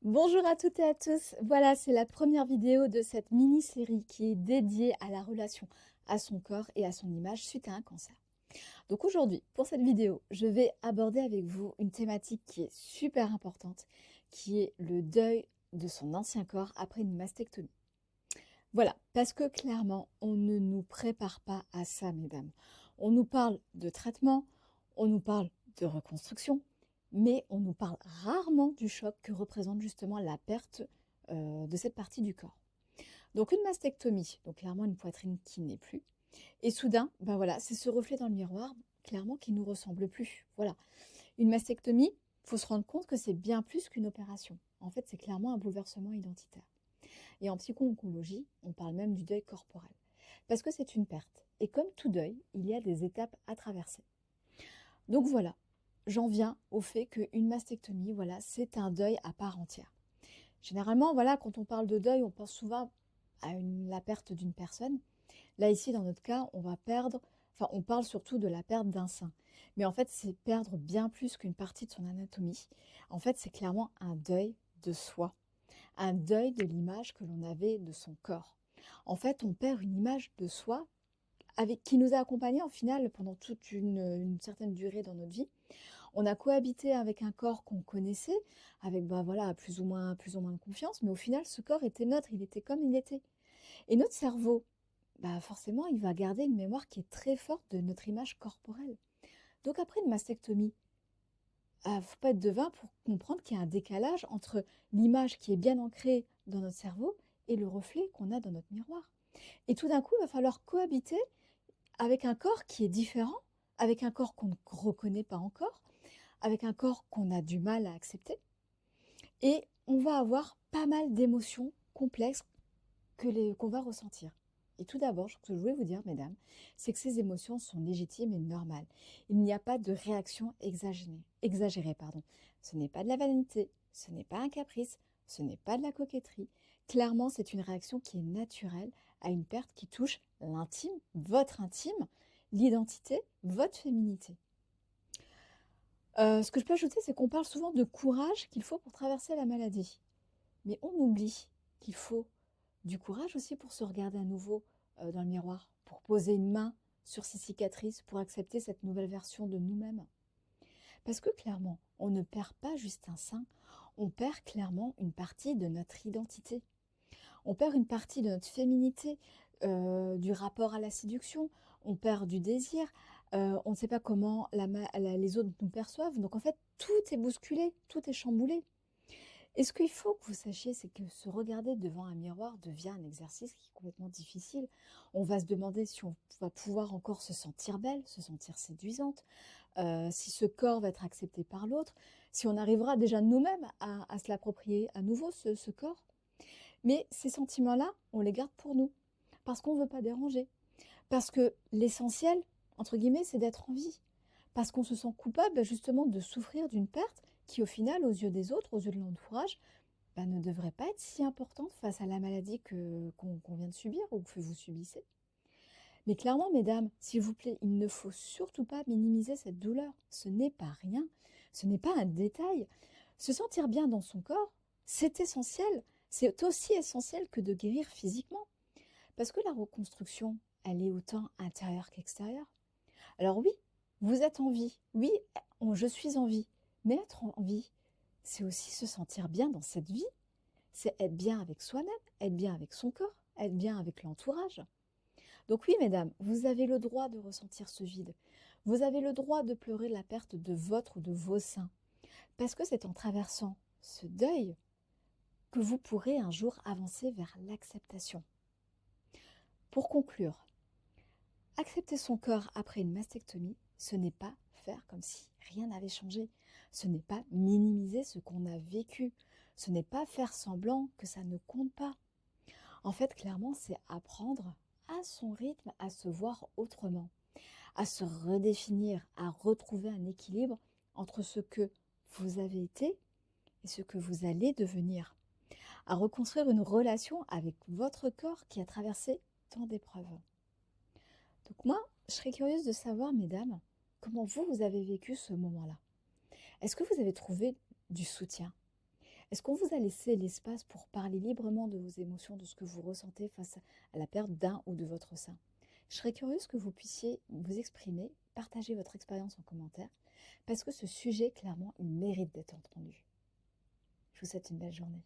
Bonjour à toutes et à tous. Voilà, c'est la première vidéo de cette mini-série qui est dédiée à la relation à son corps et à son image suite à un cancer. Donc aujourd'hui, pour cette vidéo, je vais aborder avec vous une thématique qui est super importante, qui est le deuil de son ancien corps après une mastectomie. Voilà, parce que clairement, on ne nous prépare pas à ça, mesdames. On nous parle de traitement, on nous parle de reconstruction, mais on nous parle rarement du choc que représente justement la perte de cette partie du corps. Donc une mastectomie, donc clairement une poitrine qui n'est plus, et soudain, ben voilà, c'est ce reflet dans le miroir, clairement, qui nous ressemble plus. Voilà, une mastectomie, il faut se rendre compte que c'est bien plus qu'une opération. En fait, c'est clairement un bouleversement identitaire. Et en psycho-oncologie, on parle même du deuil corporel. Parce que c'est une perte. Et comme tout deuil, il y a des étapes à traverser. Donc voilà, j'en viens au fait qu'une mastectomie, voilà, c'est un deuil à part entière. Généralement, voilà, quand on parle de deuil, on pense souvent à la perte d'une personne. Là, ici, dans notre cas, on parle surtout de la perte d'un sein. Mais en fait, c'est perdre bien plus qu'une partie de son anatomie. En fait, c'est clairement un deuil de soi, un deuil de l'image que l'on avait de son corps. En fait, on perd une image de soi qui nous a accompagnés en final pendant toute une certaine durée dans notre vie. On a cohabité avec un corps qu'on connaissait, avec bah, voilà, plus ou moins de confiance, mais au final, ce corps était neutre, il était comme il était. Et notre cerveau, bah, forcément, il va garder une mémoire qui est très forte de notre image corporelle. Donc après une mastectomie, faut pas être devin pour comprendre qu'il y a un décalage entre l'image qui est bien ancrée dans notre cerveau et le reflet qu'on a dans notre miroir. Et tout d'un coup, il va falloir cohabiter avec un corps qui est différent, avec un corps qu'on ne reconnaît pas encore, avec un corps qu'on a du mal à accepter. Et on va avoir pas mal d'émotions complexes qu'on va ressentir. Et tout d'abord, ce que je voulais vous dire, mesdames, c'est que ces émotions sont légitimes et normales. Il n'y a pas de réaction exagérée. Ce n'est pas de la vanité, ce n'est pas un caprice, ce n'est pas de la coquetterie. Clairement, c'est une réaction qui est naturelle à une perte qui touche votre intime, l'identité, votre féminité. Ce que je peux ajouter, c'est qu'on parle souvent de courage qu'il faut pour traverser la maladie. Mais on oublie qu'il faut du courage aussi pour se regarder à nouveau dans le miroir, pour poser une main sur ses cicatrices, pour accepter cette nouvelle version de nous-mêmes. Parce que clairement, on ne perd pas juste un sein, on perd clairement une partie de notre identité. On perd une partie de notre féminité, du rapport à la séduction, on perd du désir, on ne sait pas comment les autres nous perçoivent. Donc en fait, tout est bousculé, tout est chamboulé. Et ce qu'il faut que vous sachiez, c'est que se regarder devant un miroir devient un exercice qui est complètement difficile. On va se demander si on va pouvoir encore se sentir belle, se sentir séduisante, si ce corps va être accepté par l'autre, si on arrivera déjà nous-mêmes à se l'approprier à nouveau, ce corps. Mais ces sentiments-là, on les garde pour nous, parce qu'on ne veut pas déranger. Parce que l'essentiel, entre guillemets, c'est d'être en vie. Parce qu'on se sent coupable justement de souffrir d'une perte qui, au final, aux yeux des autres, aux yeux de l'entourage, bah, ne devrait pas être si importante face à la maladie qu'on vient de subir ou que vous subissez. Mais clairement, mesdames, s'il vous plaît, il ne faut surtout pas minimiser cette douleur. Ce n'est pas rien, ce n'est pas un détail. Se sentir bien dans son corps, c'est essentiel. C'est aussi essentiel que de guérir physiquement. Parce que la reconstruction, elle est autant intérieure qu'extérieure. Alors oui, vous êtes en vie. Oui, je suis en vie. Mais être en vie, c'est aussi se sentir bien dans cette vie. C'est être bien avec soi-même, être bien avec son corps, être bien avec l'entourage. Donc oui, mesdames, vous avez le droit de ressentir ce vide. Vous avez le droit de pleurer la perte de votre ou de vos seins. Parce que c'est en traversant ce deuil que vous pourrez un jour avancer vers l'acceptation. Pour conclure, accepter son corps après une mastectomie, ce n'est pas faire comme si rien n'avait changé. Ce n'est pas minimiser ce qu'on a vécu. Ce n'est pas faire semblant que ça ne compte pas. En fait, clairement, c'est apprendre à son rythme à se voir autrement, à se redéfinir, à retrouver un équilibre entre ce que vous avez été et ce que vous allez devenir, à reconstruire une relation avec votre corps qui a traversé tant d'épreuves. Donc moi, je serais curieuse de savoir, mesdames, comment vous avez vécu ce moment-là. Est-ce que vous avez trouvé du soutien? Est-ce qu'on vous a laissé l'espace pour parler librement de vos émotions, de ce que vous ressentez face à la perte d'un ou de votre sein? Je serais curieuse que vous puissiez vous exprimer, partager votre expérience en commentaire, parce que ce sujet, clairement, il mérite d'être entendu. Je vous souhaite une belle journée.